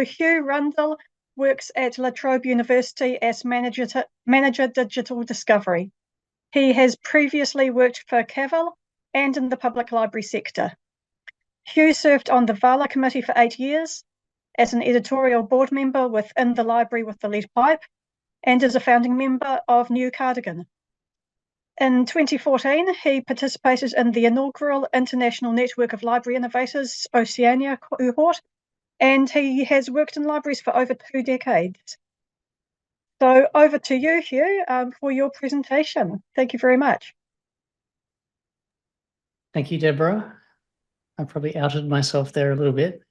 Hugh Rundle works at La Trobe University as Manager Digital Discovery. He has previously worked for Cavil and in the public library sector. Hugh served on the VALA committee for 8 years as an editorial board member within the library with the lead pipe and is a founding member of New Cardigan. In 2014, he participated in the inaugural International Network of Library Innovators Oceania cohort, and he has worked in libraries for over 2 decades. So over to you, Hugh, for your presentation. Thank you very much. Thank you, Deborah. I probably outed myself there a little bit.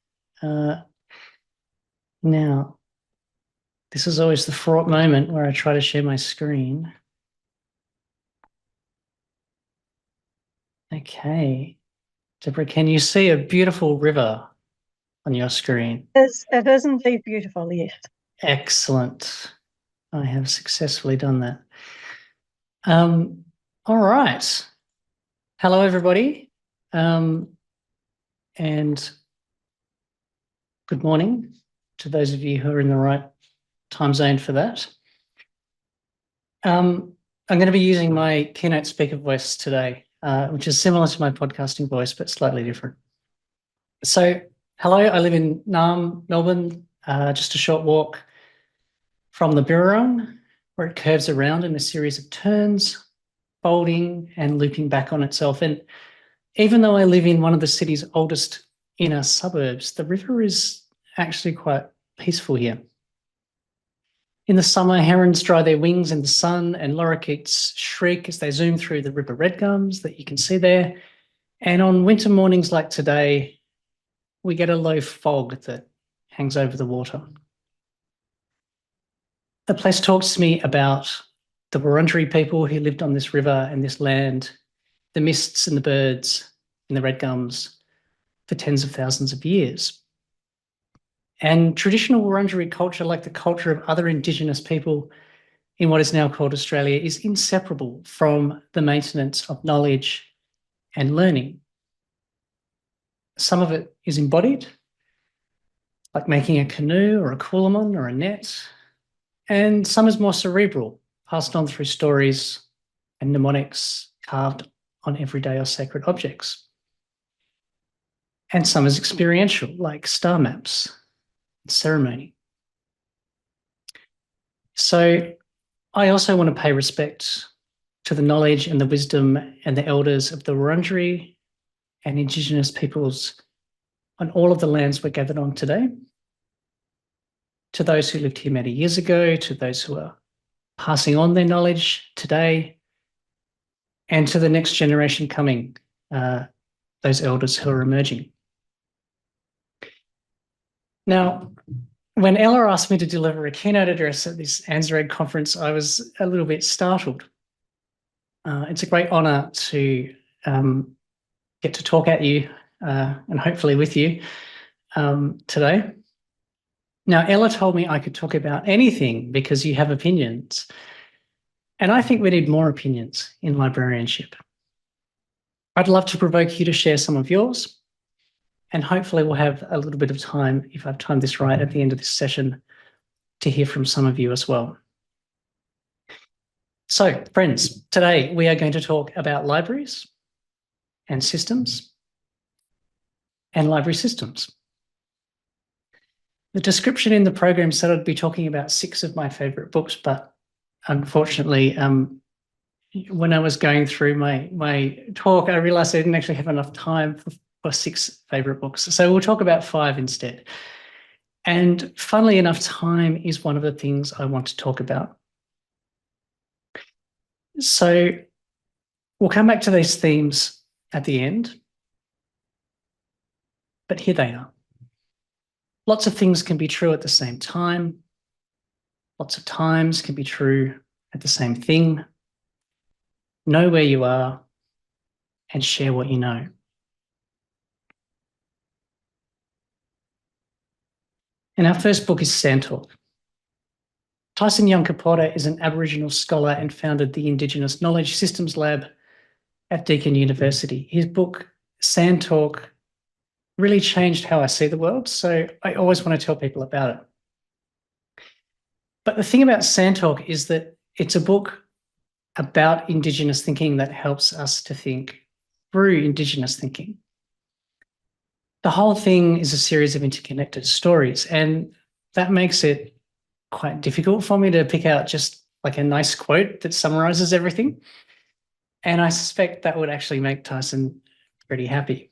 Now, this is always the fraught moment where I try to share my screen. Okay. Deborah, can you see a beautiful river on your screen? It is indeed beautiful, yes. Excellent. I have successfully done that. All right. Hello, everybody. And good morning to those of you who are in the right time zone for that. I'm going to be using my keynote speaker voice today, which is similar to my podcasting voice, but slightly different. So, hello, I live in Naarm, Melbourne, just a short walk from the Birrarung, where it curves around in a series of turns, folding and looping back on itself. And even though I live in one of the city's oldest inner suburbs, the river is actually quite peaceful here. In the summer, herons dry their wings in the sun and lorikeets shriek as they zoom through the river red gums that you can see there. And on winter mornings like today, we get a low fog that hangs over the water. The place talks to me about the Wurundjeri people who lived on this river and this land, the mists and the birds and the red gums for tens of thousands of years. And traditional Wurundjeri culture, like the culture of other Indigenous people in what is now called Australia, is inseparable from the maintenance of knowledge and learning. Some of it is embodied, like making a canoe or a coolamon or a net, and some is more cerebral, passed on through stories and mnemonics carved on everyday or sacred objects. And some is experiential, like star maps and ceremony. So I also want to pay respect to the knowledge and the wisdom and the elders of the Wurundjeri and Indigenous peoples on all of the lands we're gathered on today, to those who lived here many years ago, to those who are passing on their knowledge today, and to the next generation coming, those elders who are emerging. Now, when Ella asked me to deliver a keynote address at this ANZREG conference, I was a little bit startled. It's a great honour to get to talk at you and hopefully with you today. Now, Ella told me I could talk about anything because you have opinions. And I think we need more opinions in librarianship. I'd love to provoke you to share some of yours. And hopefully we'll have a little bit of time, if I've timed this right, at the end of this session to hear from some of you as well. So, friends, today we are going to talk about libraries and systems and library systems. The description in the program said I'd be talking about 6 of my favourite books, but unfortunately, when I was going through my talk, I realised I didn't actually have enough time for 6 favourite books. So we'll talk about 5 instead. And funnily enough, time is one of the things I want to talk about. So we'll come back to these themes at the end, but here they are. Lots of things can be true at the same time. Lots of times can be true at the same thing. Know where you are and share what you know. And our first book is Sandtalk. Tyson Yunkaporta is an Aboriginal scholar and founded the Indigenous Knowledge Systems Lab at Deakin University. His book, Sandtalk, really changed how I see the world. So I always want to tell people about it. But the thing about Sand Talk is that it's a book about Indigenous thinking that helps us to think through Indigenous thinking. The whole thing is a series of interconnected stories, and that makes it quite difficult for me to pick out just like a nice quote that summarizes everything. And I suspect that would actually make Tyson pretty happy.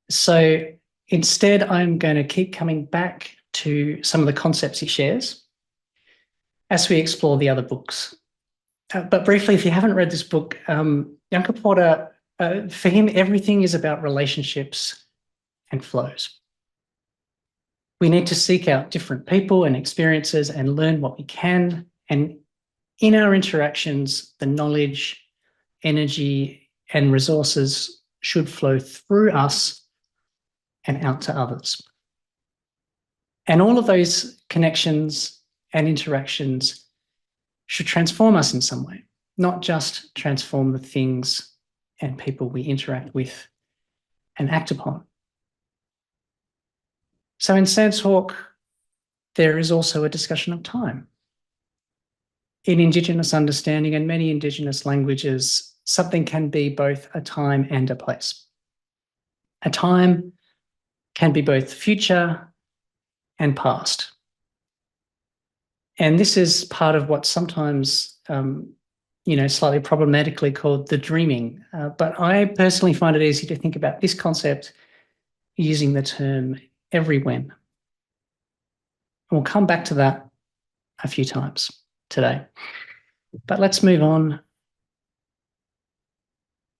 So instead, I'm going to keep coming back to some of the concepts he shares as we explore the other books. But briefly, if you haven't read this book, Yanka Porter, for him, everything is about relationships and flows. We need to seek out different people and experiences and learn what we can. And in our interactions, the knowledge, energy, and resources should flow through us and out to others. And all of those connections and interactions should transform us in some way, not just transform the things and people we interact with and act upon. So in Sand Talk, there is also a discussion of time. In Indigenous understanding and many Indigenous languages, something can be both a time and a place. A time can be both future and past. And this is part of what's sometimes, slightly problematically called the dreaming. But I personally find it easy to think about this concept using the term every when. And we'll come back to that a few times today. But let's move on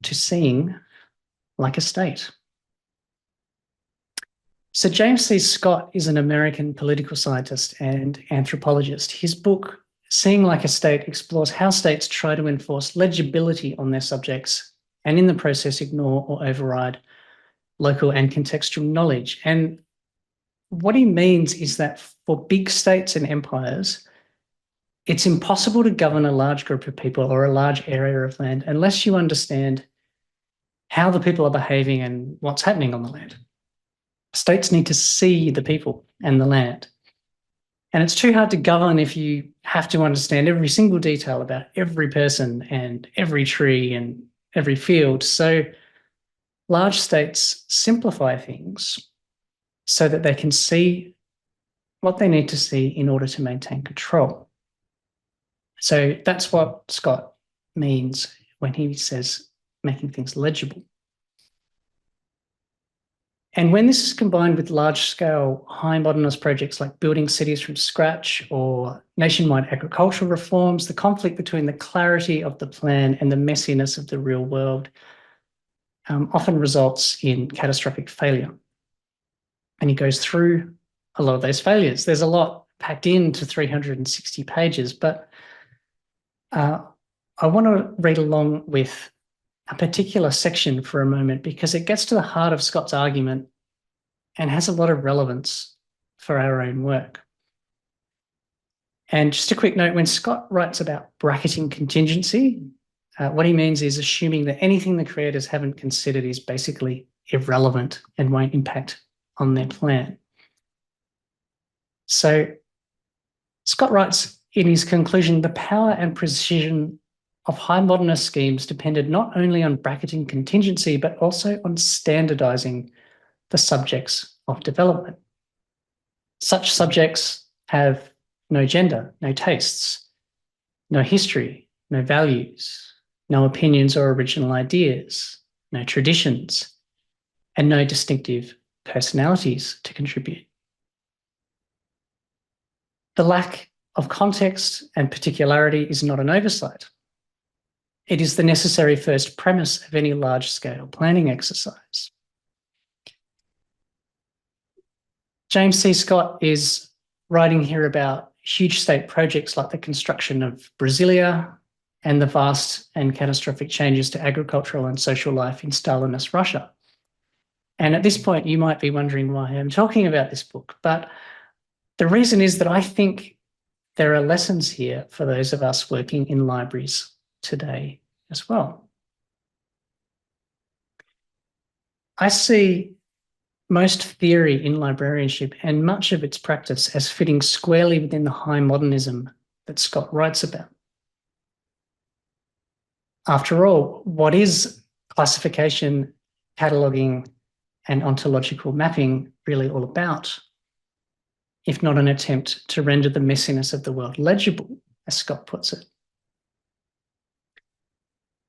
to seeing like a state. So James C. Scott is an American political scientist and anthropologist. His book, Seeing Like a State, explores how states try to enforce legibility on their subjects and in the process ignore or override local and contextual knowledge. And what he means is that for big states and empires, it's impossible to govern a large group of people or a large area of land unless you understand how the people are behaving and what's happening on the land. States need to see the people and the land. And it's too hard to govern if you have to understand every single detail about every person and every tree and every field. So large states simplify things so that they can see what they need to see in order to maintain control. So that's what Scott means when he says making things legible. And when this is combined with large-scale high modernist projects like building cities from scratch or nationwide agricultural reforms, the conflict between the clarity of the plan and the messiness of the real world often results in catastrophic failure. And he goes through a lot of those failures. There's a lot packed into 360 pages, but I want to read along with a particular section for a moment because it gets to the heart of Scott's argument and has a lot of relevance for our own work. And just a quick note, when Scott writes about bracketing contingency, what he means is assuming that anything the creators haven't considered is basically irrelevant and won't impact on their plan. So Scott writes in his conclusion, the power and precision of high modernist schemes depended not only on bracketing contingency, but also on standardizing the subjects of development. Such subjects have no gender, no tastes, no history, no values, no opinions or original ideas, no traditions, and no distinctive personalities to contribute. The lack of context and particularity is not an oversight. It is the necessary first premise of any large-scale planning exercise. James C. Scott is writing here about huge state projects like the construction of Brasilia and the vast and catastrophic changes to agricultural and social life in Stalinist Russia. And at this point, you might be wondering why I'm talking about this book, but the reason is that I think there are lessons here for those of us working in libraries today as well. I see most theory in librarianship and much of its practice as fitting squarely within the high modernism that Scott writes about. After all, what is classification, cataloguing, and ontological mapping really all about, if not an attempt to render the messiness of the world legible, as Scott puts it?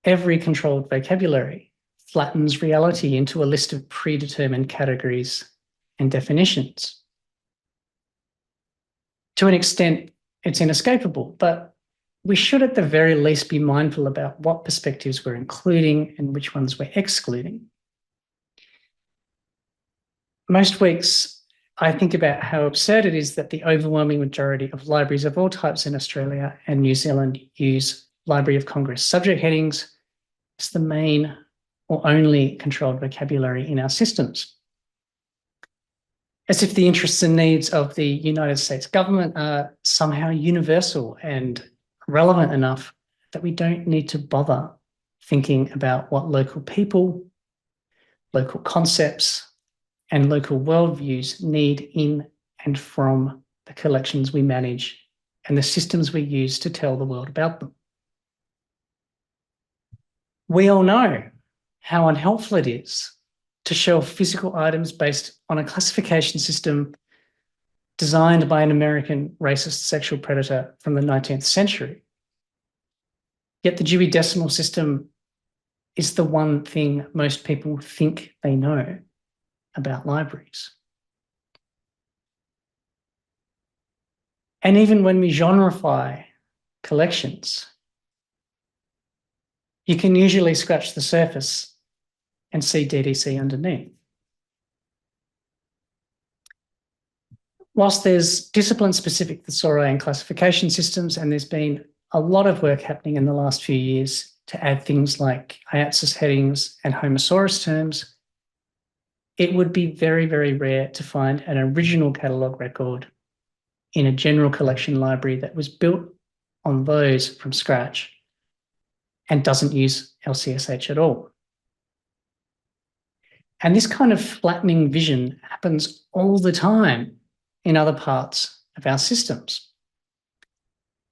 Every controlled vocabulary flattens reality into a list of predetermined categories and definitions. To an extent, it's inescapable, but we should at the very least be mindful about what perspectives we're including and which ones we're excluding. Most weeks, I think about how absurd it is that the overwhelming majority of libraries of all types in Australia and New Zealand use Library of Congress subject headings as the main or only controlled vocabulary in our systems. As if the interests and needs of the United States government are somehow universal and relevant enough that we don't need to bother thinking about what local people, local concepts, and local worldviews need in and from the collections we manage and the systems we use to tell the world about them. We all know how unhelpful it is to shelve physical items based on a classification system designed by an American racist sexual predator from the 19th century. Yet the Dewey Decimal System is the one thing most people think they know about libraries. And even when we genreify collections, you can usually scratch the surface and see DDC underneath. Whilst there's discipline-specific thesauri and classification systems, and there's been a lot of work happening in the last few years to add things like IATSIS headings and homosaurus terms, it would be very, very rare to find an original catalogue record in a general collection library that was built on those from scratch and doesn't use LCSH at all. And this kind of flattening vision happens all the time in other parts of our systems.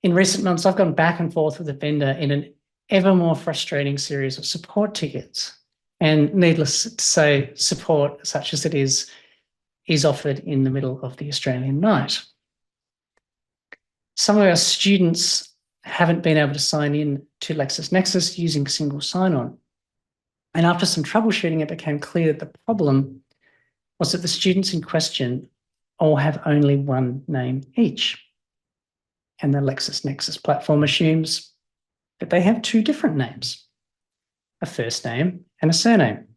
In recent months, I've gone back and forth with a vendor in an ever more frustrating series of support tickets. And needless to say, support such as it is offered in the middle of the Australian night. Some of our students haven't been able to sign in to LexisNexis using single sign-on. And after some troubleshooting, it became clear that the problem was that the students in question all have only one name each. And the LexisNexis platform assumes that they have two different names, a first name and a surname.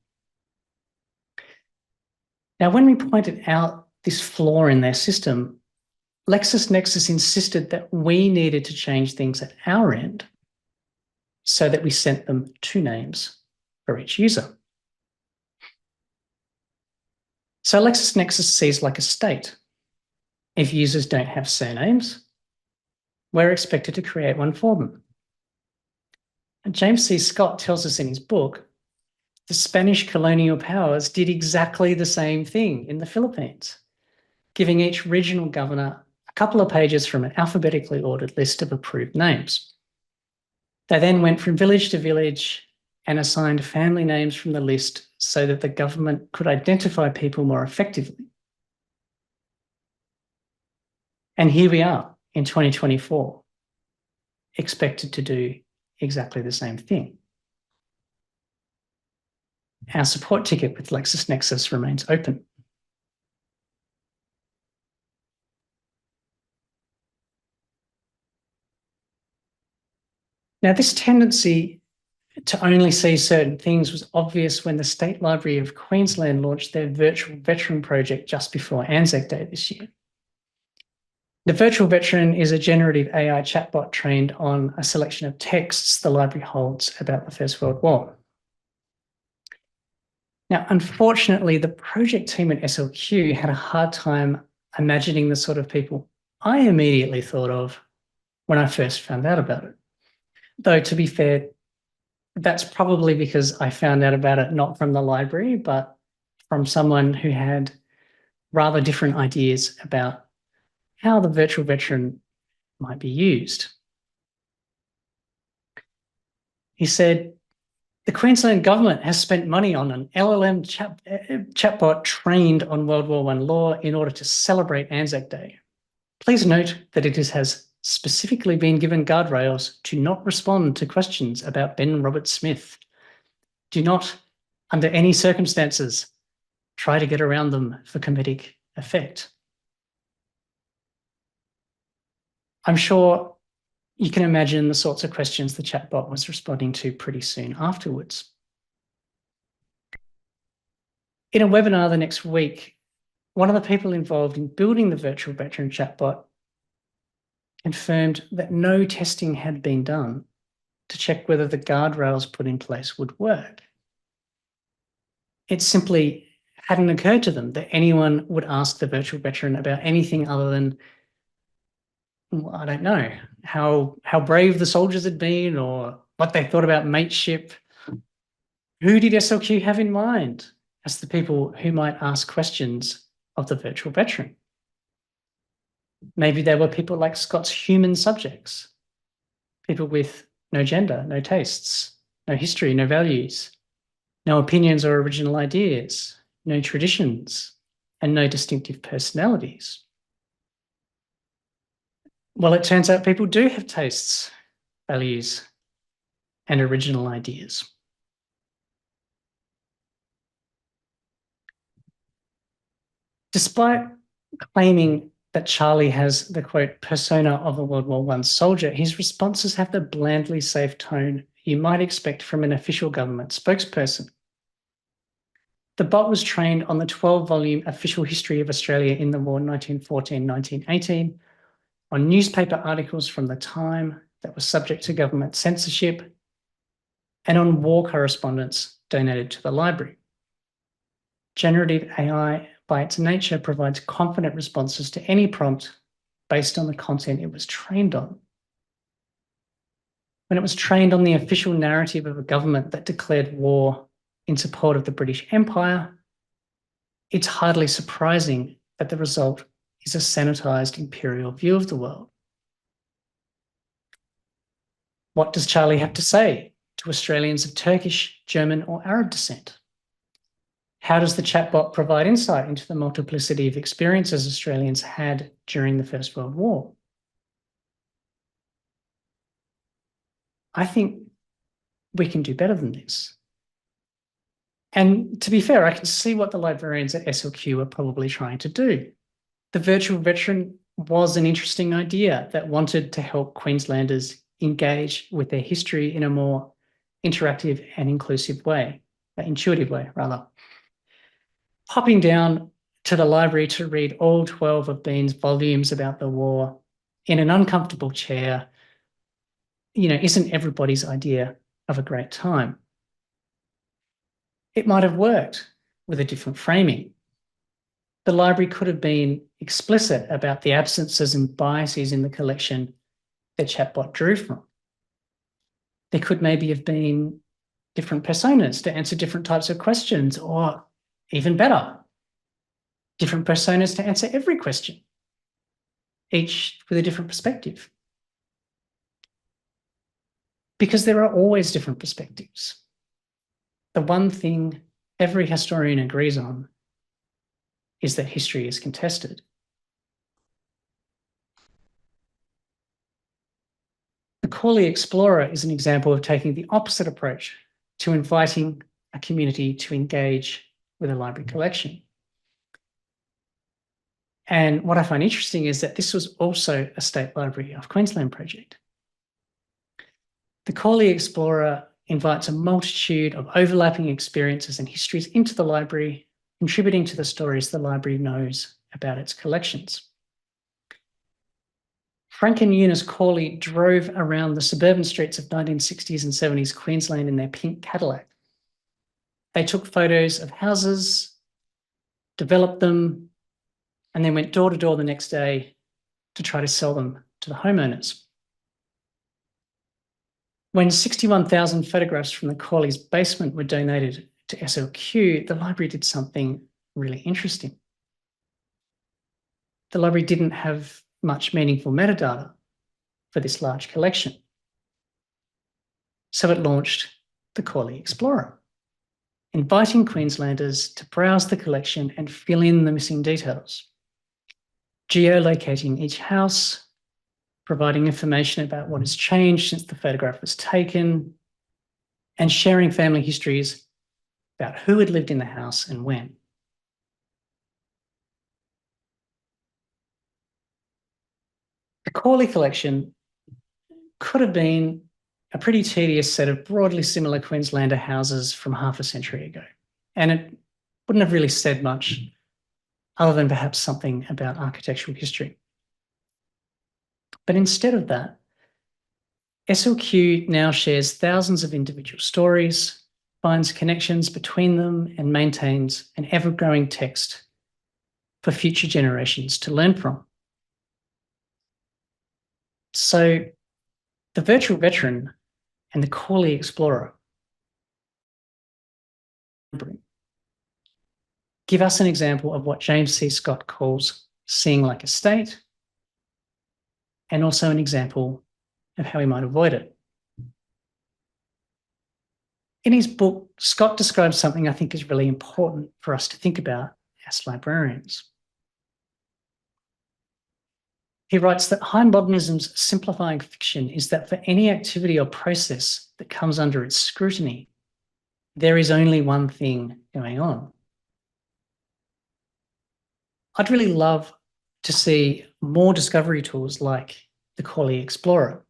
Now, when we pointed out this flaw in their system, LexisNexis insisted that we needed to change things at our end so that we sent them two names for each user. So LexisNexis sees like a state. If users don't have surnames, we're expected to create one for them. And James C. Scott tells us in his book, the Spanish colonial powers did exactly the same thing in the Philippines, giving each regional governor a couple of pages from an alphabetically ordered list of approved names. They then went from village to village and assigned family names from the list so that the government could identify people more effectively. And here we are in 2024, expected to do exactly the same thing. Our support ticket with LexisNexis remains open. Now, this tendency to only see certain things was obvious when the State Library of Queensland launched their Virtual Veteran project just before Anzac Day this year. The Virtual Veteran is a generative AI chatbot trained on a selection of texts the library holds about the First World War. Now, unfortunately, the project team at SLQ had a hard time imagining the sort of people I immediately thought of when I first found out about it. Though, to be fair, that's probably because I found out about it not from the library, but from someone who had rather different ideas about how the virtual veteran might be used. He said, the Queensland government has spent money on an LLM chatbot trained on World War I law in order to celebrate Anzac Day. Please note that it has specifically been given guardrails to not respond to questions about Ben Robert Smith. Do not, under any circumstances, try to get around them for comedic effect. I'm sure you can imagine the sorts of questions the chatbot was responding to pretty soon afterwards. In a webinar the next week, one of the people involved in building the virtual veteran chatbot confirmed that no testing had been done to check whether the guardrails put in place would work. It simply hadn't occurred to them that anyone would ask the virtual veteran about anything other than, well, I don't know, how brave the soldiers had been or what they thought about mateship. Who did SLQ have in mind as the people who might ask questions of the virtual veteran? Maybe there were people like Scott's human subjects, people with no gender, no tastes, no history, no values, no opinions or original ideas, no traditions, and no distinctive personalities. Well, it turns out people do have tastes, values, and original ideas. Despite claiming that Charlie has the, quote, persona of a World War I soldier, his responses have the blandly safe tone you might expect from an official government spokesperson. The bot was trained on the 12-volume Official History of Australia in the War 1914-1918, on newspaper articles from the time that were subject to government censorship, and on war correspondence donated to the library. Generative AI, by its nature, provides confident responses to any prompt based on the content it was trained on. When it was trained on the official narrative of a government that declared war in support of the British Empire, it's hardly surprising that the result is a sanitised imperial view of the world. What does Charlie have to say to Australians of Turkish, German, or Arab descent? How does the chatbot provide insight into the multiplicity of experiences Australians had during the First World War? I think we can do better than this. And to be fair, I can see what the librarians at SLQ are probably trying to do. The virtual veteran was an interesting idea that wanted to help Queenslanders engage with their history in a more interactive and inclusive way, intuitive way, rather. Popping down to the library to read all 12 of Bean's volumes about the war in an uncomfortable chair, isn't everybody's idea of a great time. It might have worked with a different framing. The library could have been explicit about the absences and biases in the collection the chatbot drew from. There could maybe have been different personas to answer different types of questions, or even better, different personas to answer every question, each with a different perspective. Because there are always different perspectives. The one thing every historian agrees on is that history is contested. The Corley Explorer is an example of taking the opposite approach to inviting a community to engage with a library collection. And what I find interesting is that this was also a State Library of Queensland project. The Corley Explorer invites a multitude of overlapping experiences and histories into the library, contributing to the stories the library knows about its collections. Frank and Eunice Corley drove around the suburban streets of 1960s and 70s Queensland in their pink Cadillac. They took photos of houses, developed them, and then went door to door the next day to try to sell them to the homeowners. When 61,000 photographs from the Corley's basement were donated to SLQ, the library did something really interesting. The library didn't have much meaningful metadata for this large collection. So it launched the Corley Explorer, inviting Queenslanders to browse the collection and fill in the missing details, geolocating each house, providing information about what has changed since the photograph was taken, and sharing family histories about who had lived in the house and when. The Corley collection could have been a pretty tedious set of broadly similar Queenslander houses from half a century ago, and it wouldn't have really said much other than perhaps something about architectural history. But instead of that, SLQ now shares thousands of individual stories, finds connections between them, and maintains an ever-growing text for future generations to learn from. So the virtual veteran and the Corley Explorer give us an example of what James C. Scott calls seeing like a state, and also an example of how we might avoid it. In his book, Scott describes something I think is really important for us to think about as librarians. He writes that high modernism's simplifying fiction is that for any activity or process that comes under its scrutiny, there is only one thing going on. I'd really love to see more discovery tools like the Corley Explorer.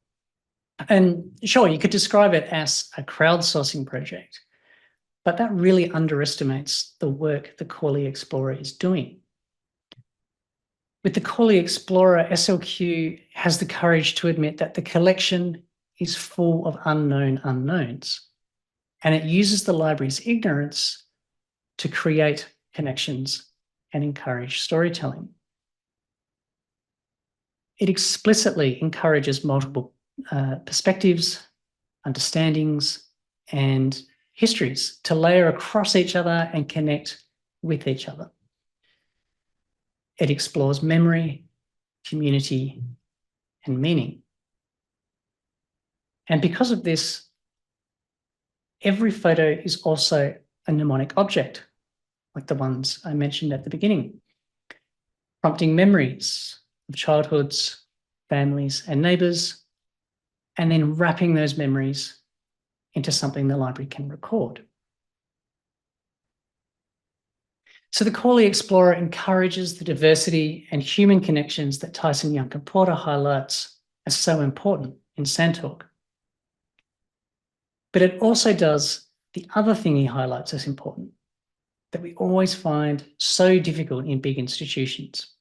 And sure, you could describe it as a crowdsourcing project, but that really underestimates the work the Corley Explorer is doing. With the Corley Explorer, SLQ has the courage to admit that the collection is full of unknown unknowns, and it uses the library's ignorance to create connections and encourage storytelling. It explicitly encourages multiple perspectives, understandings, and histories to layer across each other and connect with each other. It explores memory, community, and meaning. And because of this, every photo is also a mnemonic object, like the ones I mentioned at the beginning, prompting memories of childhoods, families, and neighbours, and then wrapping those memories into something the library can record. So the Corley Explorer encourages the diversity and human connections that Tyson Yunkaporta highlights as so important in Sandtalk. But it also does the other thing he highlights as important, that we always find so difficult in big institutions.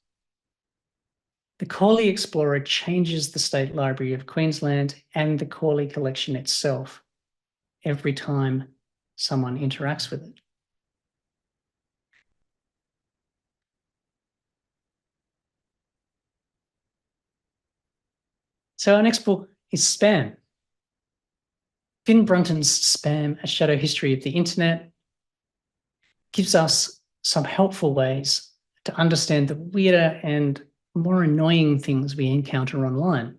The Corley Explorer changes the State Library of Queensland and the Corley collection itself every time someone interacts with it. So our next book is Spam. Finn Brunton's Spam, A Shadow History of the Internet, gives us some helpful ways to understand the weirder and more annoying things we encounter online.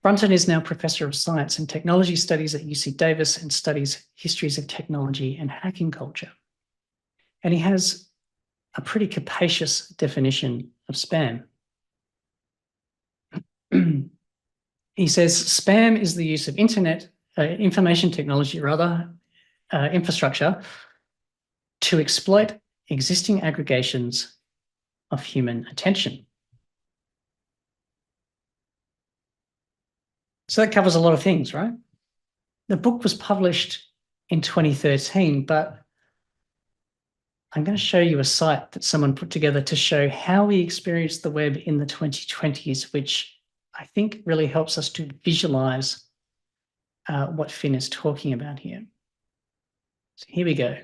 Brunton is now Professor of Science and Technology Studies at UC Davis and studies histories of technology and hacking culture. And he has a pretty capacious definition of spam. He says, spam is the use of information technology infrastructure to exploit existing aggregations of human attention. So that covers a lot of things, right? The book was published in 2013, but I'm going to show you a site that someone put together to show how we experienced the web in the 2020s, which I think really helps us to visualize what Finn is talking about here. So here we go.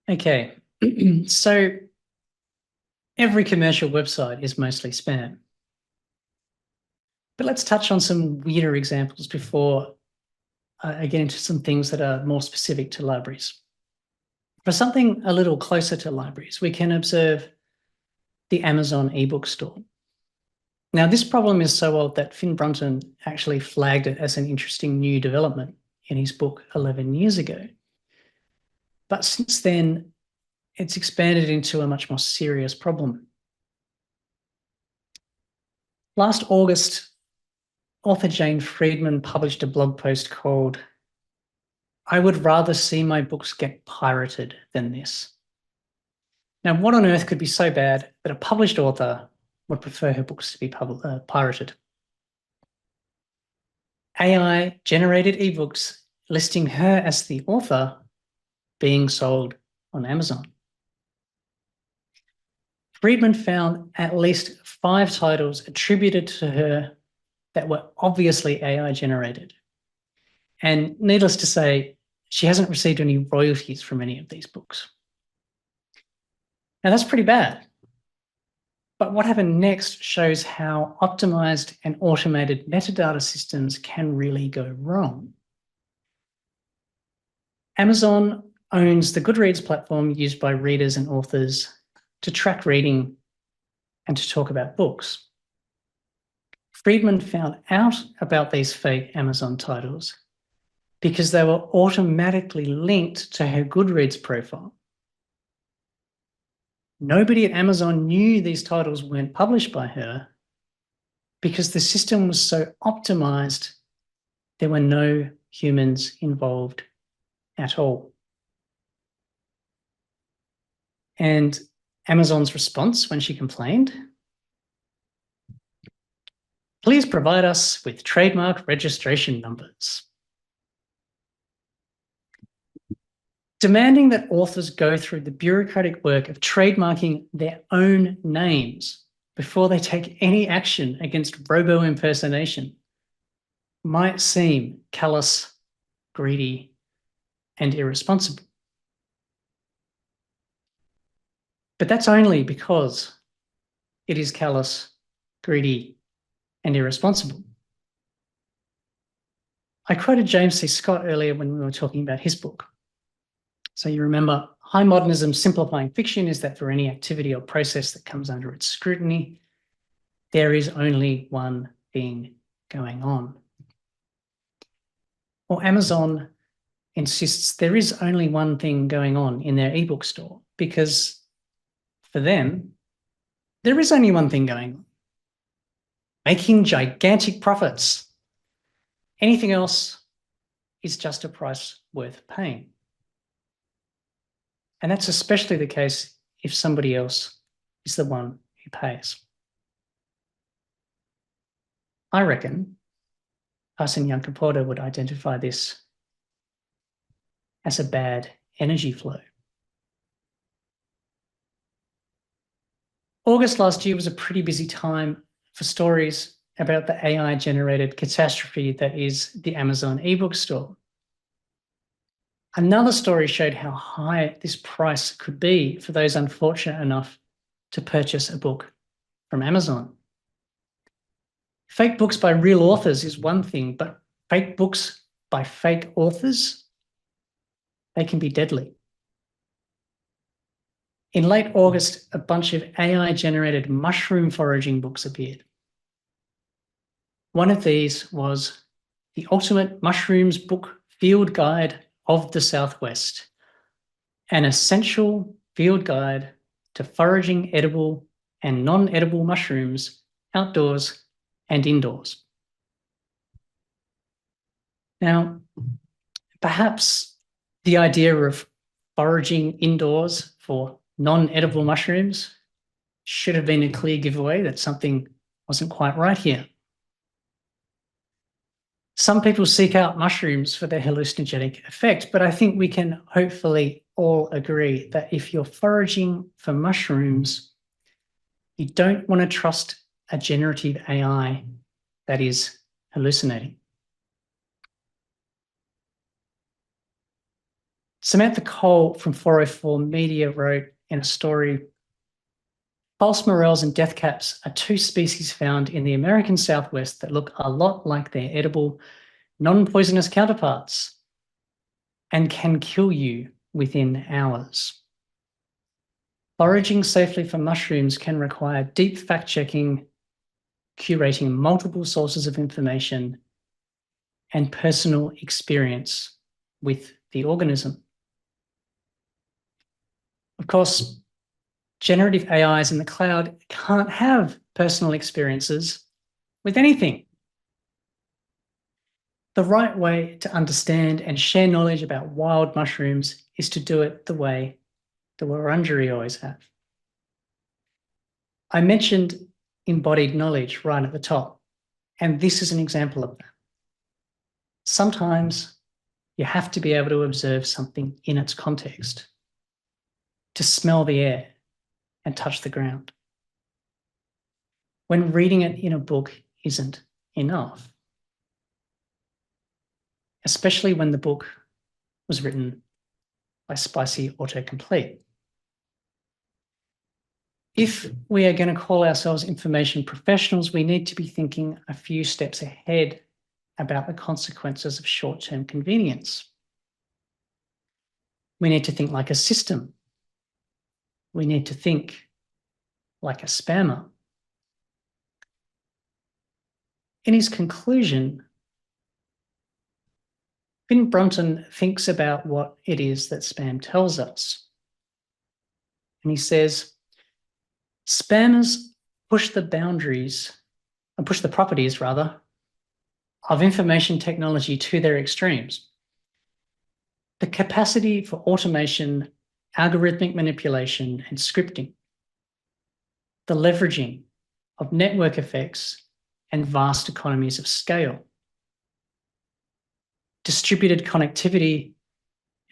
Okay, so every commercial website is mostly spam. But let's touch on some weirder examples before I get into some things that are more specific to libraries. For something a little closer to libraries, we can observe the Amazon ebook store. Now, this problem is so old that Finn Brunton actually flagged it as an interesting new development in his book 11 years ago. But since then, it's expanded into a much more serious problem. Last August, author Jane Friedman published a blog post called "I would rather see my books get pirated than this." Now, what on earth could be so bad that a published author would prefer her books to be pirated? AI-generated ebooks listing her as the author being sold on Amazon. Friedman found at least 5 titles attributed to her that were obviously AI-generated. And needless to say, she hasn't received any royalties from any of these books. Now, that's pretty bad. But what happened next shows how optimized and automated metadata systems can really go wrong. Amazon owns the Goodreads platform used by readers and authors to track reading and to talk about books. Friedman found out about these fake Amazon titles because they were automatically linked to her Goodreads profile. Nobody at Amazon knew these titles weren't published by her because the system was so optimized, there were no humans involved at all. And Amazon's response when she complained: "Please provide us with trademark registration numbers." Demanding that authors go through the bureaucratic work of trademarking their own names before they take any action against robo-impersonation might seem callous, greedy, and irresponsible. But that's only because it is callous, greedy, and irresponsible. I quoted James C. Scott earlier when we were talking about his book. So you remember, high modernism simplifying fiction is that for any activity or process that comes under its scrutiny, there is only one thing going on. Well, Amazon insists there is only one thing going on in their ebook store because for them, there is only one thing going on: making gigantic profits. Anything else is just a price worth paying. And that's especially the case if somebody else is the one who pays. I reckon Parson Yunkaporta would identify this as a bad energy flow. August last year was a pretty busy time for stories about the AI-generated catastrophe that is the Amazon ebook store. Another story showed how high this price could be for those unfortunate enough to purchase a book from Amazon. Fake books by real authors is one thing, but fake books by fake authors, they can be deadly. In late August, a bunch of AI-generated mushroom foraging books appeared. One of these was The Ultimate Mushrooms Book Field Guide of the Southwest, an essential field guide to foraging edible and non-edible mushrooms outdoors and indoors. Now, perhaps the idea of foraging indoors for non-edible mushrooms should have been a clear giveaway that something wasn't quite right here. Some people seek out mushrooms for their hallucinogenic effect, but I think we can hopefully all agree that if you're foraging for mushrooms, you don't want to trust a generative AI that is hallucinating. Samantha Cole from 404 Media wrote in a story, false morels and death caps are two species found in the American Southwest that look a lot like their edible, non-poisonous counterparts and can kill you within hours. Foraging safely for mushrooms can require deep fact-checking, curating multiple sources of information, and personal experience with the organism. Of course, generative AIs in the cloud can't have personal experiences with anything. The right way to understand and share knowledge about wild mushrooms is to do it the way the Wurundjeri always have. I mentioned embodied knowledge right at the top, and this is an example of that. Sometimes you have to be able to observe something in its context, to smell the air and touch the ground, when reading it in a book isn't enough, especially when the book was written by spicy autocomplete. If we are going to call ourselves information professionals, we need to be thinking a few steps ahead about the consequences of short-term convenience. We need to think like a system. We need to think like a spammer. In his conclusion, Finn Brunton thinks about what it is that spam tells us. And he says, spammers push the properties of information technology to their extremes. The capacity for automation, algorithmic manipulation, and scripting. The leveraging of network effects and vast economies of scale. Distributed connectivity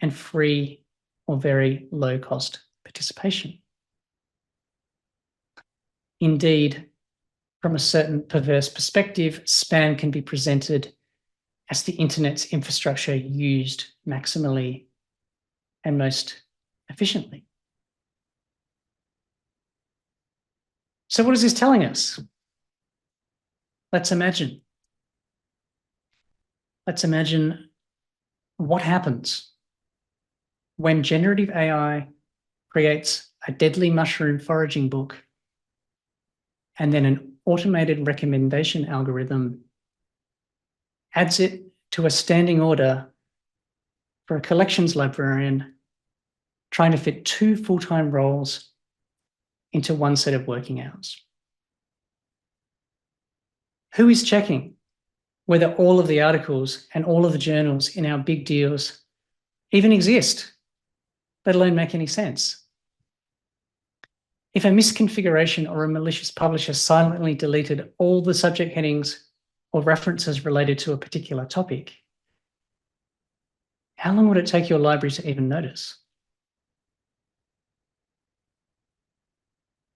and free or very low-cost participation. Indeed, from a certain perverse perspective, spam can be presented as the internet's infrastructure used maximally and most efficiently. So what is this telling us? Let's imagine. Let's imagine what happens when generative AI creates a deadly mushroom foraging book and then an automated recommendation algorithm adds it to a standing order for a collections librarian trying to fit 2 full-time roles into one set of working hours. Who is checking whether all of the articles and all of the journals in our big deals even exist, let alone make any sense? If a misconfiguration or a malicious publisher silently deleted all the subject headings or references related to a particular topic, how long would it take your library to even notice?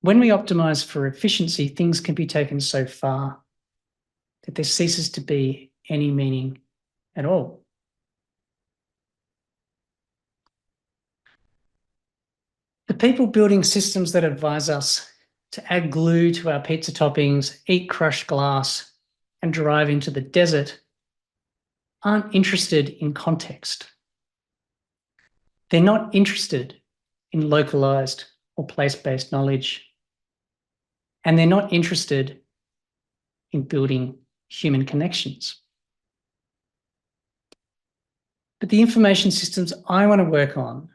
When we optimize for efficiency, things can be taken so far that there ceases to be any meaning at all. The people building systems that advise us to add glue to our pizza toppings, eat crushed glass, and drive into the desert aren't interested in context. They're not interested in localized or place-based knowledge. And they're not interested in building human connections. But the information systems I want to work on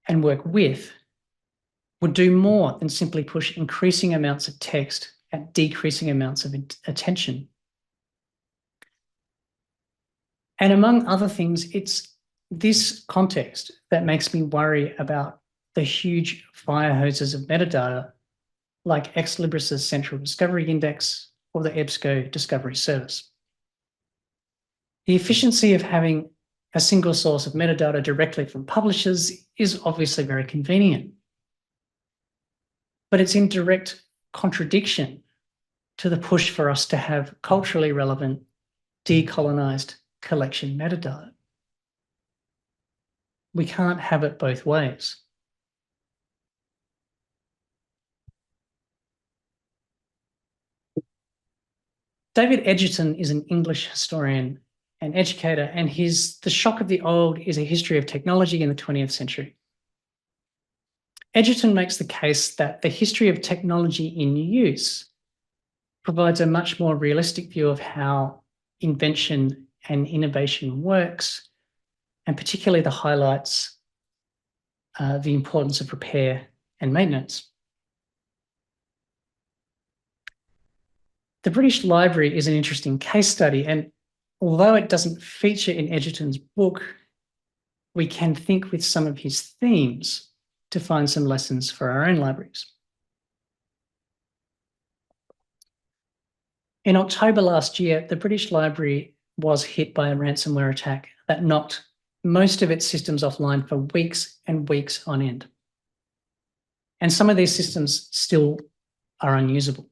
and work with would do more than simply push increasing amounts of text at decreasing amounts of attention. And among other things, it's this context that makes me worry about the huge fire hoses of metadata like Ex Libris's Central Discovery Index or the EBSCO Discovery Service. The efficiency of having a single source of metadata directly from publishers is obviously very convenient, but it's in direct contradiction to the push for us to have culturally relevant, decolonized collection metadata. We can't have it both ways. David Edgerton is an English historian and educator, and his The Shock of the Old is a history of technology in the 20th century. Edgerton makes the case that the history of technology in use provides a much more realistic view of how invention and innovation works, and particularly the highlights the importance of repair and maintenance. The British Library is an interesting case study, and although it doesn't feature in Edgerton's book, we can think with some of his themes to find some lessons for our own libraries. In October last year, the British Library was hit by a ransomware attack that knocked most of its systems offline for weeks and weeks on end. And some of these systems still are unusable.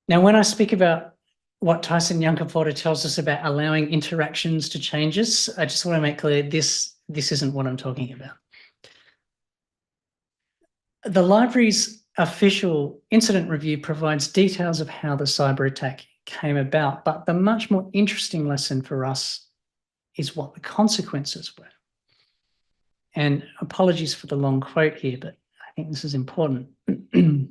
Now, when I speak about what Tyson Yunkaporta tells us about allowing interactions to changes, I just want to make clear this isn't what I'm talking about. The library's official incident review provides details of how the cyber attack came about, but the much more interesting lesson for us is what the consequences were. And apologies for the long quote here, but I think this is important. It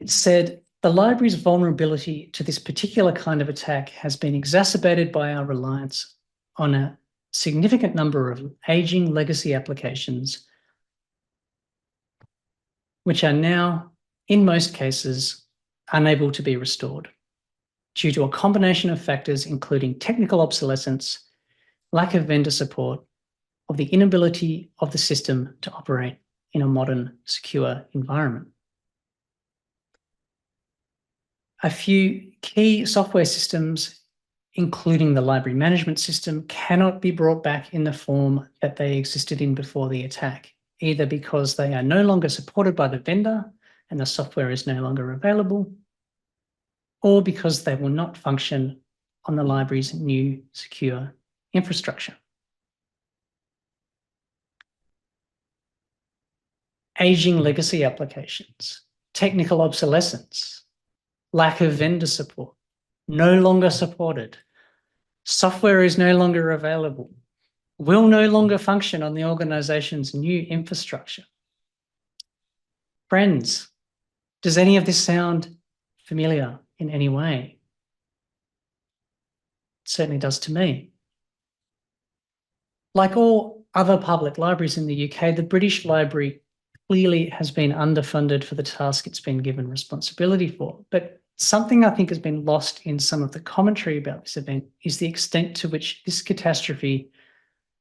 said, "The library's vulnerability to this particular kind of attack has been exacerbated by our reliance on a significant number of aging legacy applications, which are now, in most cases, unable to be restored due to a combination of factors including technical obsolescence, lack of vendor support, or the inability of the system to operate in a modern, secure environment." A few key software systems, including the library management system, cannot be brought back in the form that they existed in before the attack, either because they are no longer supported by the vendor and the software is no longer available, or because they will not function on the library's new secure infrastructure. Aging legacy applications, technical obsolescence, lack of vendor support, no longer supported, software is no longer available, will no longer function on the organization's new infrastructure. Friends, does any of this sound familiar in any way? It certainly does to me. Like all other public libraries in the UK, the British Library clearly has been underfunded for the task it's been given responsibility for. But something I think has been lost in some of the commentary about this event is the extent to which this catastrophe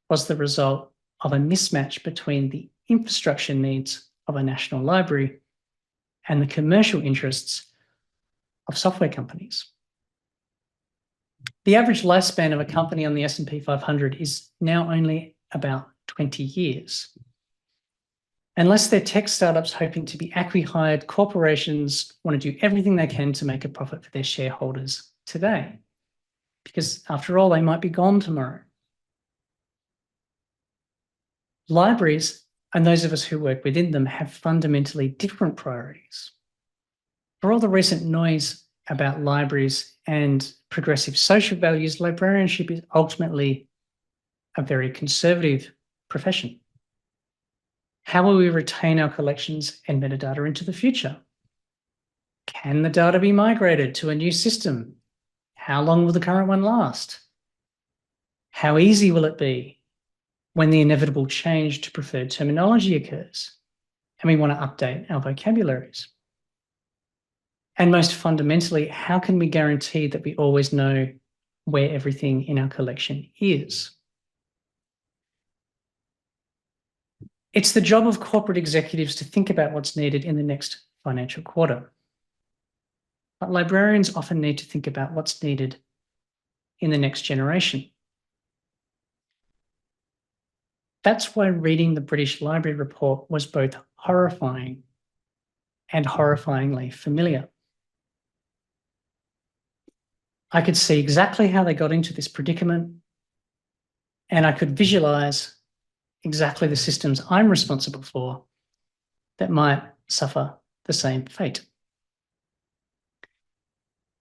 was the result of a mismatch between the infrastructure needs of a national library and the commercial interests of software companies. The average lifespan of a company on the S&P 500 is now only about 20 years. Unless they're tech startups hoping to be acqui-hired, corporations want to do everything they can to make a profit for their shareholders today, because after all, they might be gone tomorrow. Libraries, and those of us who work within them, have fundamentally different priorities. For all the recent noise about libraries and progressive social values, librarianship is ultimately a very conservative profession. How will we retain our collections and metadata into the future? Can the data be migrated to a new system? How long will the current one last? How easy will it be when the inevitable change to preferred terminology occurs and we want to update our vocabularies? And most fundamentally, how can we guarantee that we always know where everything in our collection is? It's the job of corporate executives to think about what's needed in the next financial quarter. But librarians often need to think about what's needed in the next generation. That's why reading the British Library report was both horrifying and horrifyingly familiar. I could see exactly how they got into this predicament and I could visualize exactly the systems I'm responsible for that might suffer the same fate.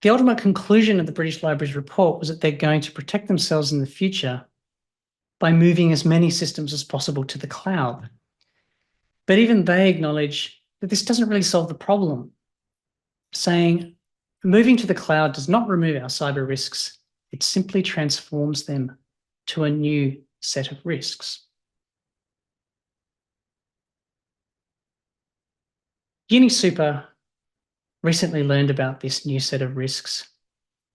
The ultimate conclusion of the British Library's report was that they're going to protect themselves in the future by moving as many systems as possible to the cloud. But even they acknowledge that this doesn't really solve the problem, saying moving to the cloud does not remove our cyber risks, it simply transforms them to a new set of risks. UniSuper recently learned about this new set of risks,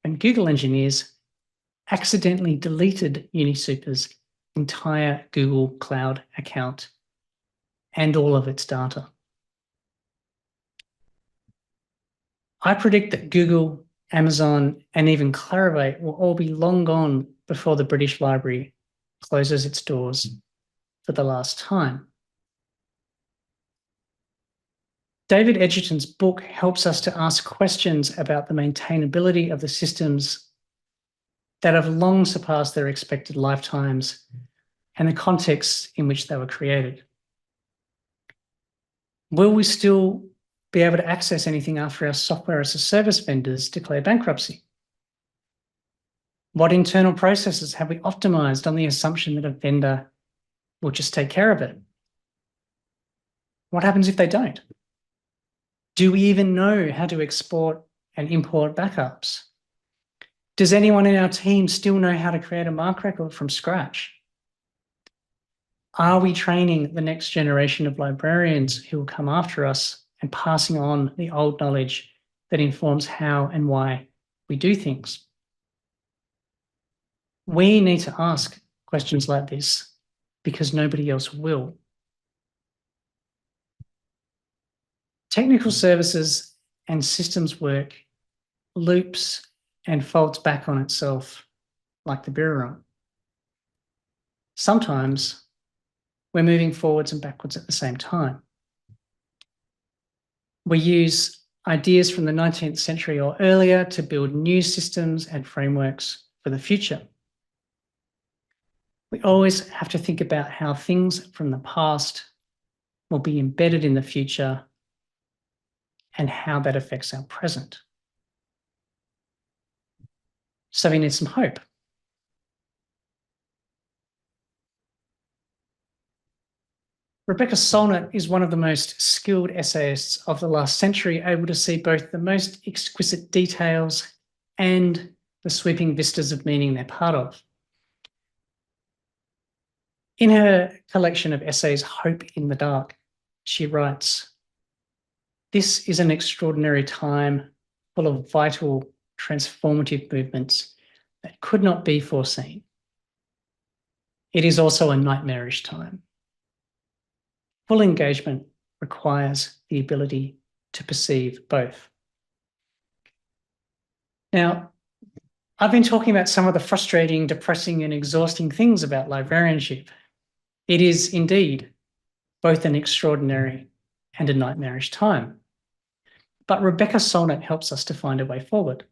and Google engineers accidentally deleted UniSuper's entire Google Cloud account and all of its data. I predict that Google, Amazon, and even Clarivate will all be long gone before the British Library closes its doors for the last time. David Edgerton's book helps us to ask questions about the maintainability of the systems that have long surpassed their expected lifetimes and the contexts in which they were created. Will we still be able to access anything after our software as a service vendors declare bankruptcy? What internal processes have we optimized on the assumption that a vendor will just take care of it? What happens if they don't? Do we even know how to export and import backups? Does anyone in our team still know how to create a MARC record from scratch? Are we training the next generation of librarians who will come after us and passing on the old knowledge that informs how and why we do things? We need to ask questions like this because nobody else will. Technical services and systems work loops and folds back on itself like the bureau. Sometimes we're moving forwards and backwards at the same time. We use ideas from the 19th century or earlier to build new systems and frameworks for the future. We always have to think about how things from the past will be embedded in the future and how that affects our present. So we need some hope. Rebecca Solnit is one of the most skilled essayists of the last century, able to see both the most exquisite details and the sweeping vistas of meaning they're part of. In her collection of essays, Hope in the Dark, she writes, "This is an extraordinary time full of vital, transformative movements that could not be foreseen. It is also a nightmarish time. Full engagement requires the ability to perceive both." Now, I've been talking about some of the frustrating, depressing, and exhausting things about librarianship. It is indeed both an extraordinary and a nightmarish time. But Rebecca Solnit helps us to find a way forward.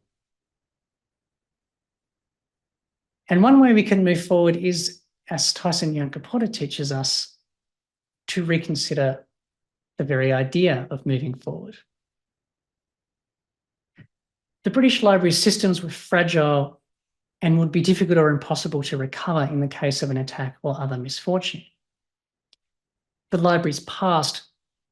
And one way we can move forward is, as Tyson Yunkaporta teaches us, to reconsider the very idea of moving forward. The British Library systems were fragile and would be difficult or impossible to recover in the case of an attack or other misfortune. The library's past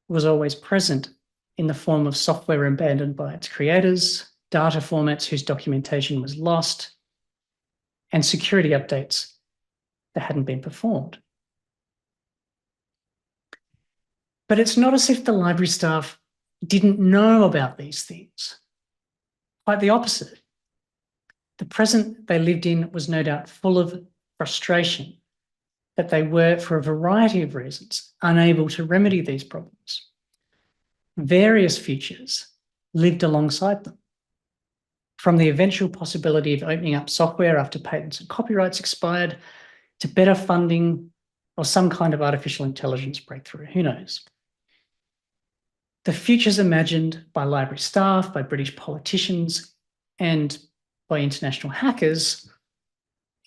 was always present in the form of software abandoned by its creators, data formats whose documentation was lost, and security updates that hadn't been performed. But it's not as if the library staff didn't know about these things. Quite the opposite. The present they lived in was no doubt full of frustration that they were, for a variety of reasons, unable to remedy these problems. Various futures lived alongside them, from the eventual possibility of opening up software after patents and copyrights expired to better funding or some kind of artificial intelligence breakthrough, who knows? The futures imagined by library staff, by British politicians, and by international hackers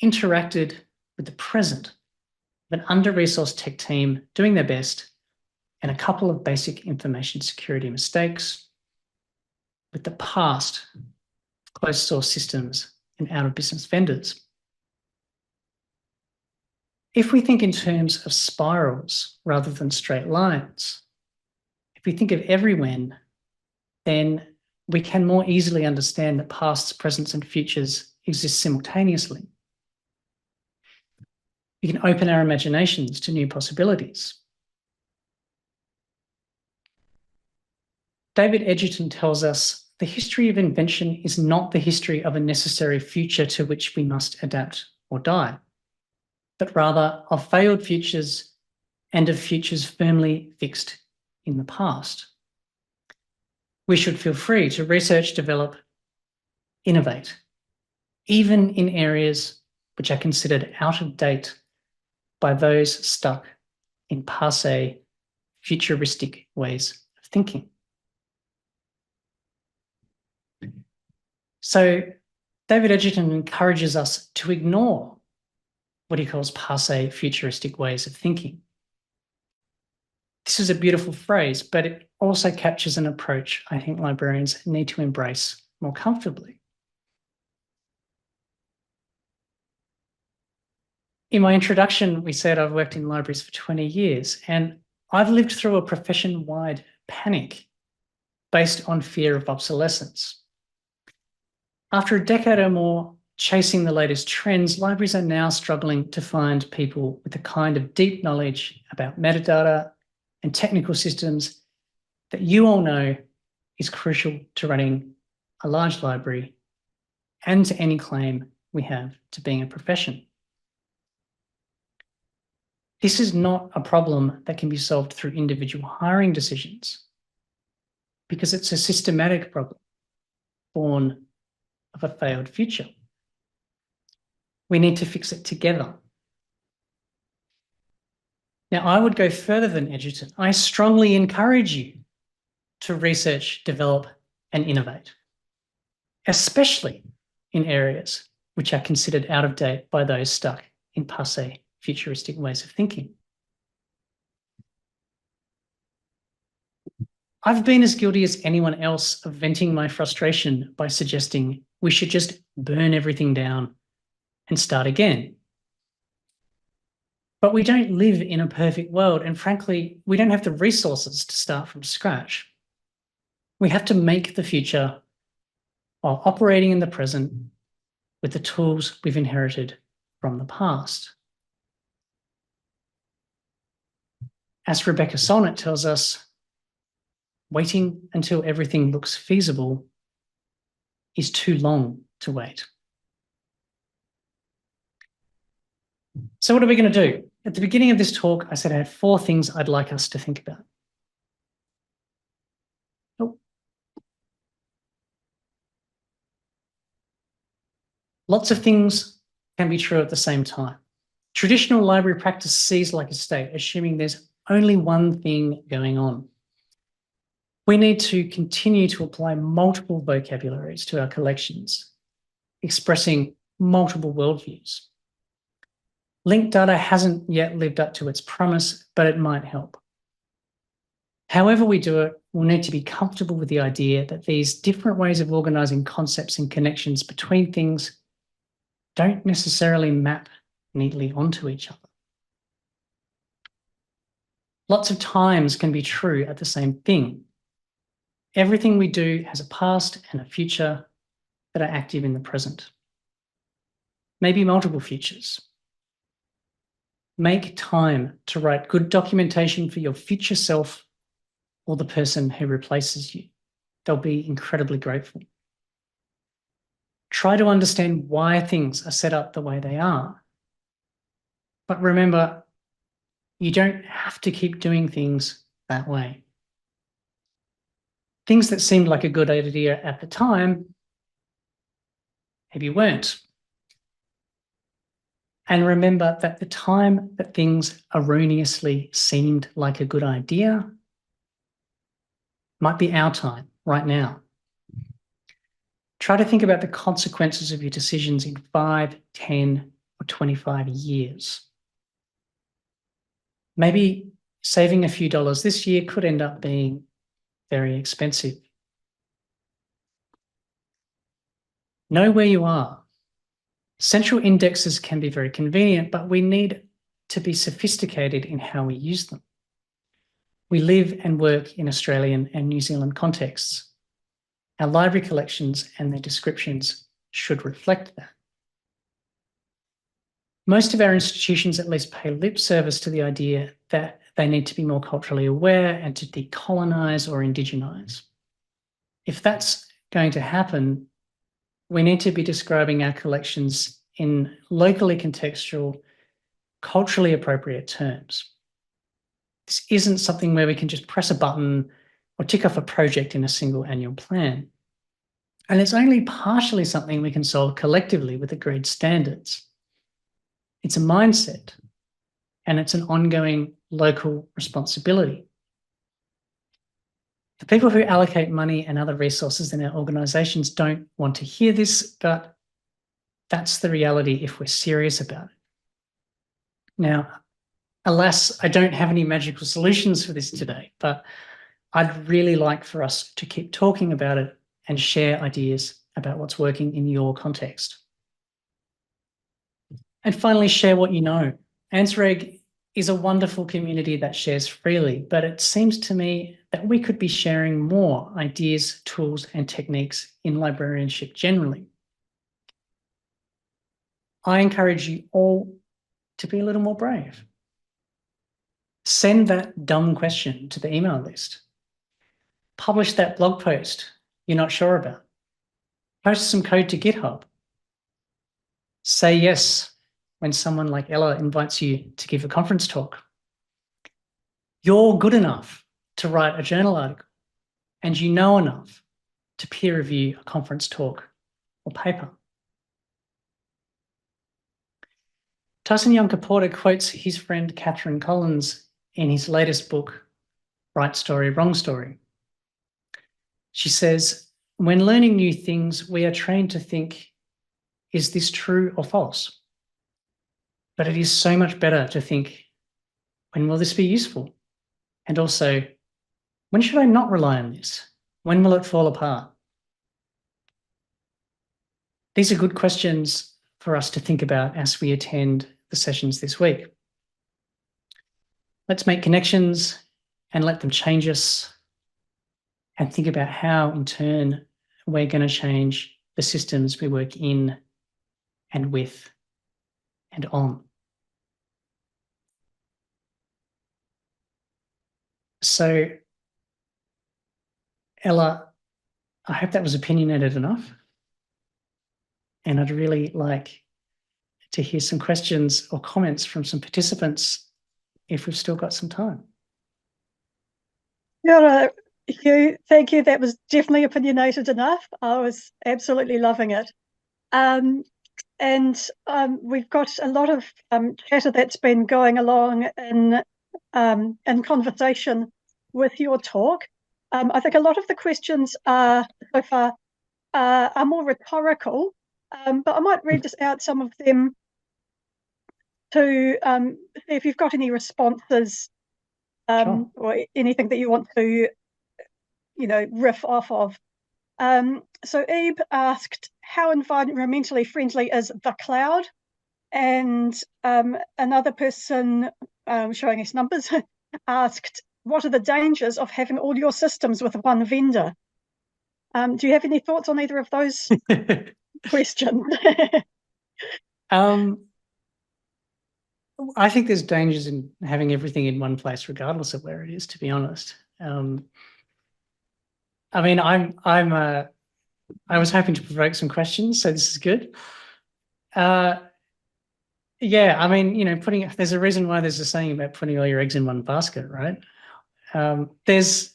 interacted with the present, of an under-resourced tech team doing their best and a couple of basic information security mistakes, with the past, closed source systems and out-of-business vendors. If we think in terms of spirals rather than straight lines, if we think of every when, then we can more easily understand that pasts, presents, and futures exist simultaneously. We can open our imaginations to new possibilities. David Edgerton tells us the history of invention is not the history of a necessary future to which we must adapt or die, but rather of failed futures and of futures firmly fixed in the past. We should feel free to research, develop, innovate, even in areas which are considered out of date by those stuck in passé, futuristic ways of thinking. So David Edgerton encourages us to ignore what he calls passé, futuristic ways of thinking. This is a beautiful phrase, but it also captures an approach I think librarians need to embrace more comfortably. In my introduction, we said I've worked in libraries for 20 years, and I've lived through a profession-wide panic based on fear of obsolescence. After a decade or more chasing the latest trends, libraries are now struggling to find people with the kind of deep knowledge about metadata and technical systems that you all know is crucial to running a large library and to any claim we have to being a profession. This is not a problem that can be solved through individual hiring decisions, because it's a systematic problem born of a failed future. We need to fix it together. Now, I would go further than Edgerton. I strongly encourage you to research, develop, and innovate, especially in areas which are considered out of date by those stuck in passé, futuristic ways of thinking. I've been as guilty as anyone else of venting my frustration by suggesting we should just burn everything down and start again. But we don't live in a perfect world, and frankly, we don't have the resources to start from scratch. We have to make the future while operating in the present with the tools we've inherited from the past. As Rebecca Solnit tells us, waiting until everything looks feasible is too long to wait. So what are we going to do? At the beginning of this talk, I said I had 4 things I'd like us to think about. Lots of things can be true at the same time. Traditional library practice sees like a state, assuming there's only one thing going on. We need to continue to apply multiple vocabularies to our collections, expressing multiple worldviews. Linked data hasn't yet lived up to its promise, but it might help. However we do it, we'll need to be comfortable with the idea that these different ways of organising concepts and connections between things don't necessarily map neatly onto each other. Lots of times can be true at the same thing. Everything we do has a past and a future that are active in the present. Maybe multiple futures. Make time to write good documentation for your future self or the person who replaces you. They'll be incredibly grateful. Try to understand why things are set up the way they are. But remember, you don't have to keep doing things that way. Things that seemed like a good idea at the time maybe weren't. And remember that the time that things erroneously seemed like a good idea might be our time right now. Try to think about the consequences of your decisions in 5, 10, or 25 years. Maybe saving a few dollars this year could end up being very expensive. Know where you are. Central indexes can be very convenient, but we need to be sophisticated in how we use them. We live and work in Australian and New Zealand contexts. Our library collections and their descriptions should reflect that. Most of our institutions at least pay lip service to the idea that they need to be more culturally aware and to decolonise or indigenise. If that's going to happen, we need to be describing our collections in locally contextual, culturally appropriate terms. This isn't something where we can just press a button or tick off a project in a single annual plan. And it's only partially something we can solve collectively with agreed standards. It's a mindset, and it's an ongoing local responsibility. The people who allocate money and other resources in our organisations don't want to hear this, but that's the reality if we're serious about it. Now, alas, I don't have any magical solutions for this today, but I'd really like for us to keep talking about it and share ideas about what's working in your context. And finally, share what you know. ANZREG is a wonderful community that shares freely, but it seems to me that we could be sharing more ideas, tools, and techniques in librarianship generally. I encourage you all to be a little more brave. Send that dumb question to the email list. Publish that blog post you're not sure about. Post some code to GitHub. Say yes when someone like Ella invites you to give a conference talk. You're good enough to write a journal article, and you know enough to peer review a conference talk or paper. Tyson Yunkaporta quotes his friend Catherine Collins in his latest book, Right Story, Wrong Story. She says, when learning new things, we are trained to think, is this true or false? But it is so much better to think, when will this be useful? And also, when should I not rely on this? When will it fall apart? These are good questions for us to think about as we attend the sessions this week. Let's make connections and let them change us, and think about how, in turn, we're going to change the systems we work in and with and on. So, Ella, I hope that was opinionated enough. And I'd really like to hear some questions or comments from some participants if we've still got some time. Yeah, Hugh, thank you. That was definitely opinionated enough. I was absolutely loving it. We've got a lot of chatter that's been going along in conversation with your talk. I think a lot of the questions so far are more rhetorical, but I might read just out some of them to see if you've got any responses Sure. or anything that you want to, riff off of. So Ebe asked, how environmentally friendly is the cloud? And another person showing us numbers asked, what are the dangers of having all your systems with one vendor? Do you have any thoughts on either of those questions? I think there's dangers in having everything in one place, regardless of where it is, to be honest. I mean, I was hoping to provoke some questions, so this is good. Yeah, I mean, there's a reason why there's a saying about putting all your eggs in one basket, right? There's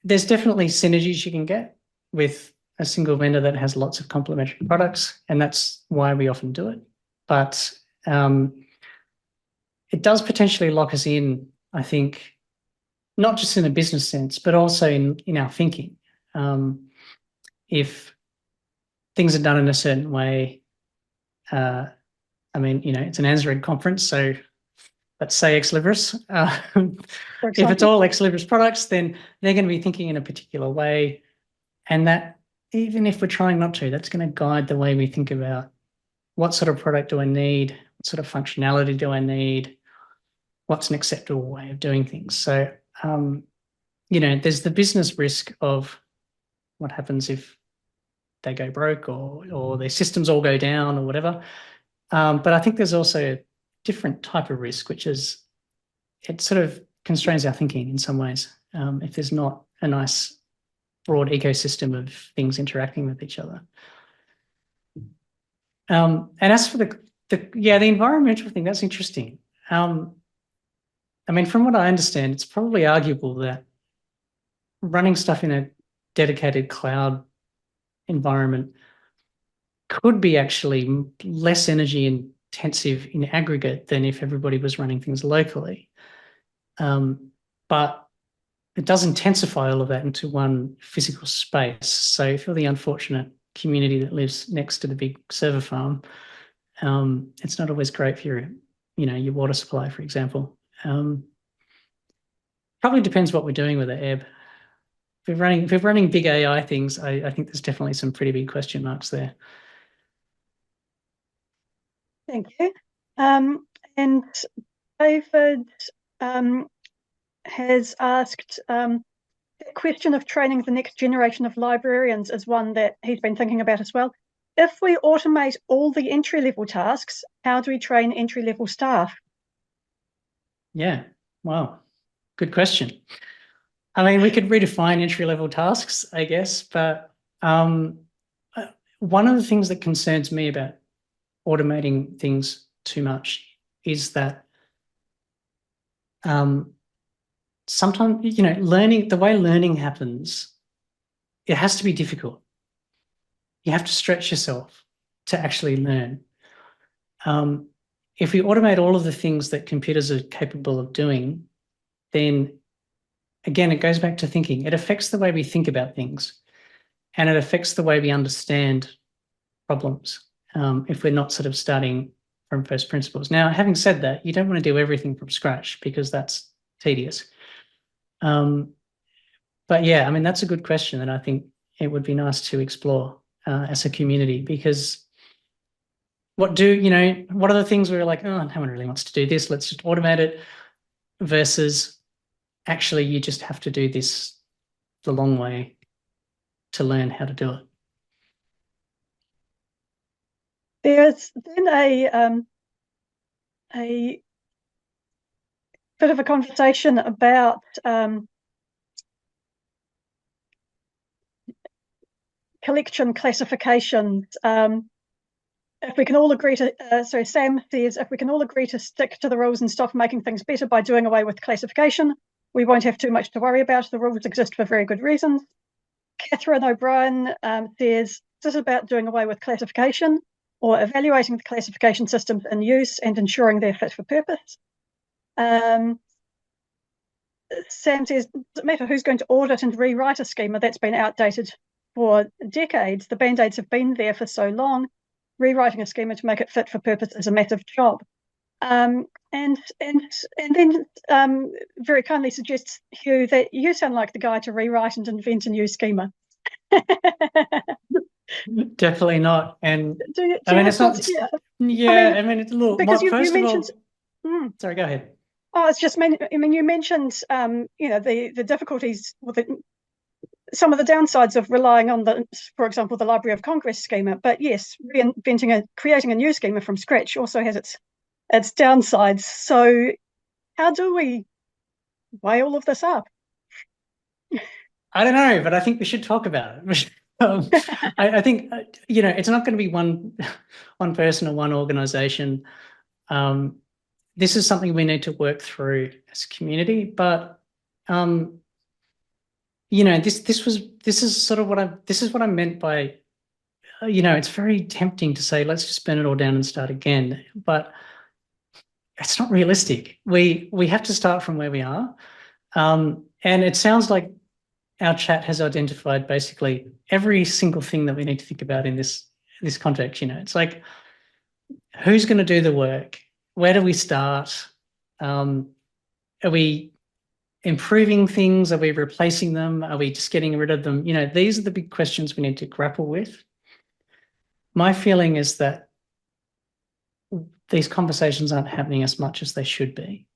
definitely synergies you can get with a single vendor that has lots of complementary products, and that's why we often do it. But it does potentially lock us in, I think, not just in a business sense, but also in our thinking. If things are done in a certain way, I mean, it's an ANZREG conference, so let's say ex libris. If it's all ex libris products, then they're going to be thinking in a particular way. And that, even if we're trying not to, that's going to guide the way we think about what sort of product do I need? What sort of functionality do I need? What's an acceptable way of doing things? So, there's the business risk of what happens if they go broke or their systems all go down or whatever. But I think there's also a different type of risk, which is it sort of constrains our thinking in some ways. If there's not a nice broad ecosystem of things interacting with each other. And as for the environmental thing, that's interesting. I mean, from what I understand, it's probably arguable that running stuff in a dedicated cloud environment could be actually less energy intensive in aggregate than if everybody was running things locally. But it does intensify all of that into one physical space. So if you're the unfortunate community that lives next to the big server farm, it's not always great for your water supply, for example. Probably depends what we're doing with the ebb. If we're running big AI things, I think there's definitely some pretty big question marks there. Thank you. And David has asked, the question of training the next generation of librarians is one that he's been thinking about as well. If we automate all the entry-level tasks, how do we train entry-level staff? Yeah, wow, good question. I mean, we could redefine entry-level tasks, I guess, but one of the things that concerns me about automating things too much is that sometimes, the way learning happens, it has to be difficult. You have to stretch yourself to actually learn. If we automate all of the things that computers are capable of doing, then again, it goes back to thinking. It affects the way we think about things, and it affects the way we understand problems if we're not sort of starting from first principles. Now, having said that, you don't want to do everything from scratch because that's tedious. But yeah, I mean, that's a good question that I think it would be nice to explore as a community, because what are the things where we're like, oh, no one really wants to do this, let's just automate it, versus actually you just have to do this the long way to learn how to do it. There's then a bit of a conversation about collection classifications. If we can all agree to, Sam says, if we can all agree to stick to the rules and stop making things better by doing away with classification, we won't have too much to worry about. The rules exist for very good reasons. Catherine O'Brien says, this is about doing away with classification or evaluating the classification systems in use and ensuring they're fit for purpose. Sam says, does it matter who's going to audit and rewrite a schema that's been outdated for decades? The band-aids have been there for so long. Rewriting a schema to make it fit for purpose is a massive job. And then very kindly suggests, Hugh, that you sound like the guy to rewrite and invent a new schema. Definitely not. And I mean, it's not. Yeah, I mean, it's a little. Because you mentioned. Sorry, go ahead. Oh, it's just. I mean, you mentioned, the difficulties with it. Some of the downsides of relying on for example, the Library of Congress schema. But yes, creating a new schema from scratch also has its downsides. So how do we weigh all of this up? I don't know, but I think we should talk about it. I think, it's not going to be one person or one organization. This is something we need to work through as a community, but this is what I meant by, it's very tempting to say, let's just burn it all down and start again. But it's not realistic. We have to start from where we are. And it sounds like our chat has identified basically every single thing that we need to think about in this context. It's like who's going to do the work? Where do we start? Are we improving things? Are we replacing them? Are we just getting rid of them? You know, these are the big questions we need to grapple with. My feeling is that these conversations aren't happening as much as they should be.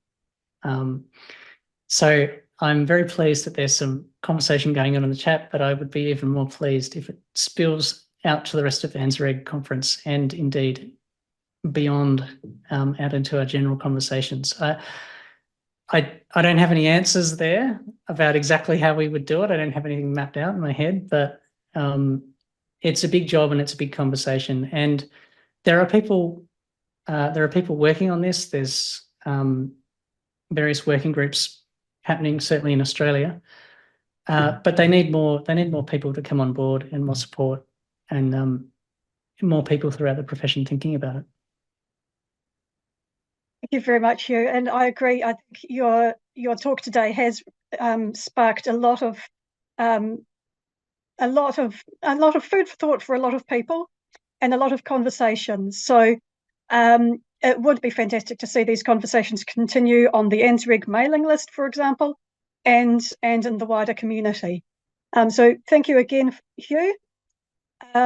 So I'm very pleased that there's some conversation going on in the chat, but I would be even more pleased if it spills out to the rest of the ANZREG conference and indeed beyond, out into our general conversations. I don't have any answers there about exactly how we would do it. I don't have anything mapped out in my head, but it's a big job and it's a big conversation. And there are people working on this. There's various working groups happening, certainly in Australia, but they need more people to come on board and more support, and more people throughout the profession thinking about it. Thank you very much, Hugh. And I agree. I think your talk today has sparked a lot of food for thought for a lot of people, and a lot of conversations. So it would be fantastic to see these conversations continue on the ANZREG mailing list, for example, and in the wider community. So thank you again, Hugh.